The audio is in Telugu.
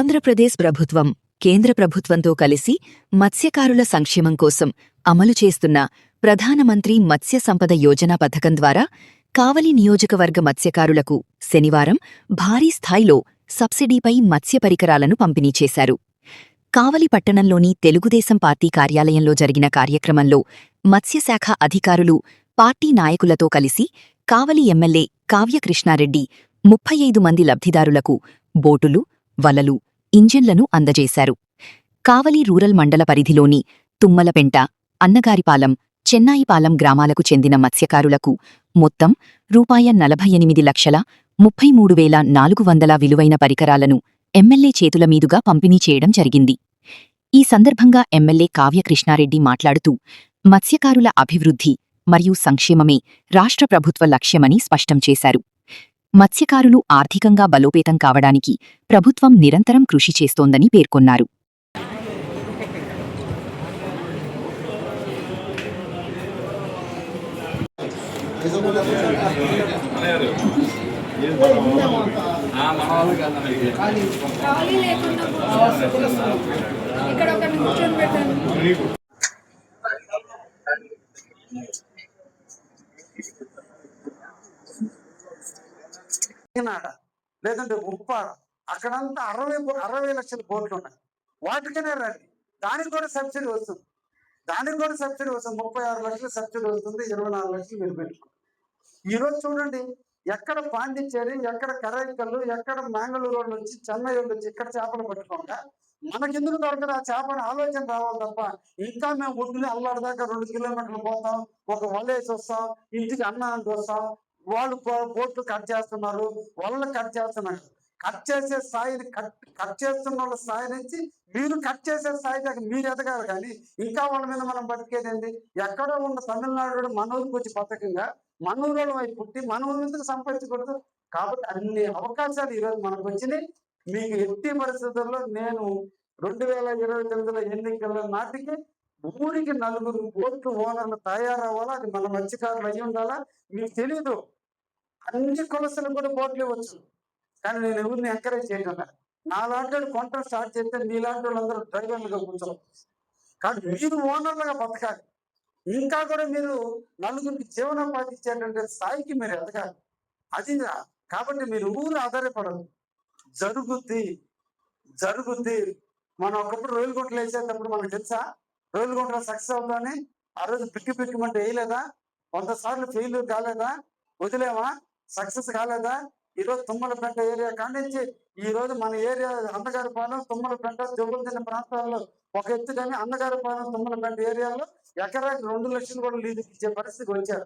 ఆంధ్రప్రదేశ్ ప్రభుత్వం కేంద్ర ప్రభుత్వంతో కలిసి మత్స్యకారుల సంక్షేమం కోసం అమలు చేస్తున్న ప్రధానమంత్రి మత్స్య సంపద యోజన పథకం ద్వారా కావలి నియోజకవర్గ మత్స్యకారులకు శనివారం భారీ స్థాయిలో సబ్సిడీపై మత్స్య పరికరాలను పంపిణీ చేశారు. కావలి పట్టణంలోని తెలుగుదేశం పార్టీ కార్యాలయంలో జరిగిన కార్యక్రమంలో మత్స్యశాఖ అధికారులు పార్టీ నాయకులతో కలిసి కావలి ఎమ్మెల్యే కావ్యకృష్ణారెడ్డి 35 మంది లబ్ధిదారులకు బోటులు, వలలు, ఇంజిన్లను అందజేశారు. కావలి రూరల్ మండల పరిధిలోని తుమ్మలపెంట, అన్నగారిపాలెం, చెన్నాయిపాలెం గ్రామాలకు చెందిన మత్స్యకారులకు మొత్తం రూ.48,33,400 విలువైన పరికరాలను ఎమ్మెల్యే చేతుల మీదుగా పంపిణీ చేయడం జరిగింది. ఈ సందర్భంగా ఎమ్మెల్యే కావ్యకృష్ణారెడ్డి మాట్లాడుతూ మత్స్యకారుల అభివృద్ధి మరియు సంక్షేమమే రాష్ట్ర ప్రభుత్వ లక్ష్యమని స్పష్టం చేశారు. మత్స్యకారులు ఆర్థికంగా బలోపేతం కావడానికి ప్రభుత్వం నిరంతరం కృషి చేస్తోందని పేర్కొన్నారు. లేదంటే ఉప్పాడ అక్కడంతా 60 లక్షల బోట్లు ఉన్నాయి. వాటికనే రండి, దానికి కూడా సబ్సిడీ వస్తుంది. 36 లక్షలు సబ్సిడీ వస్తుంది. 24 లక్షలు మీరు పెట్టుకోండి. ఈరోజు చూడండి, ఎక్కడ పాండిచ్చేరి, ఎక్కడ కరైకల్లు, ఎక్కడ మ్యాంగళూరు నుంచి, చెన్నై నుంచి ఇక్కడ చేపలు పట్టుకోగా మనకెందుకు దొరకదు ఆ చేపని ఆలోచన రావాలి తప్ప, ఇంకా మేము ఒడ్డుని అల్లాడదాకా 2 కిలోమీటర్లు పోతాం, ఒక వలేసి వస్తాం, ఇంటికి అన్నానికి వస్తాం, వాళ్ళు బోట్లు కట్ చేస్తున్నారు, వాళ్ళు కట్ చేస్తున్నారు. కట్ చేసే స్థాయిని కట్ చేస్తున్న వాళ్ళ స్థాయి నుంచి మీరు కట్ చేసే స్థాయి దాకా మీరు ఎదగాలి. కానీ ఇంకా వాళ్ళ మీద మనం బతికేదండి. ఎక్కడో ఉన్న తమిళనాడు మన ఊరికి వచ్చి పథకంగా మన ఊళ్ళో వైపు పుట్టి మన ఊరి నుంచి సంపాదించకూడదు. కాబట్టి అన్ని అవకాశాలు ఈరోజు మనకు వచ్చినాయి. మీకు ఎట్టి పరిస్థితుల్లో నేను 2029 ఎన్నికల నాటికి ఊరికి 4 బోట్లు ఓనర్లు తయారవ్వాలా. అది మన మత్స్యకారులు అయ్యి ఉండాలా. మీకు తెలీదు, అన్ని కులస్తులకు కూడా బోట్లు ఇవ్వచ్చు. కానీ నేను ఎవరిని ఎంకరేజ్ చేయగల. నాలాంటి కొంట స్టార్ట్ చేస్తే మీలాంటి వాళ్ళందరూ డ్రైవర్లుగా కూర్చోవాలి. కానీ మీరు ఓనర్లుగా బతకాలి. ఇంకా కూడా మీరు నలుగురికి జీవనోపాధి ఇచ్చేటువంటి స్థాయికి మీరు ఎదగాలి. అది కాబట్టి మీరు ఊరు ఆధారపడదు. జరుగుద్ది. మనం ఒకప్పుడు రోయలగుంటలు వేసేటప్పుడు మనకు తెలుసా, రోయలగుంటలో సక్సెస్ అవుతాని ఆ రోజు పిక్కిమంటే వేయలేదా? 100 సార్లు ఫెయిల్యూర్ కాలేదా? వదిలేమా? సక్సెస్ కాలేదా? ఈరోజు తుమ్మలపెంట ఏరియా కానించి ఈ రోజు మన ఏరియా అన్నగారిపాలెం, తుమ్మలపెంట, జబ్బులదిన్న ప్రాంతాల్లో ఒక ఎత్తు, కానీ అన్నగారిపాలెం, తుమ్మలపెంట ఏరియాలో ఎకరాకి 2 లక్షలు కూడా లీజుకి ఇచ్చే పరిస్థితికి వచ్చారు.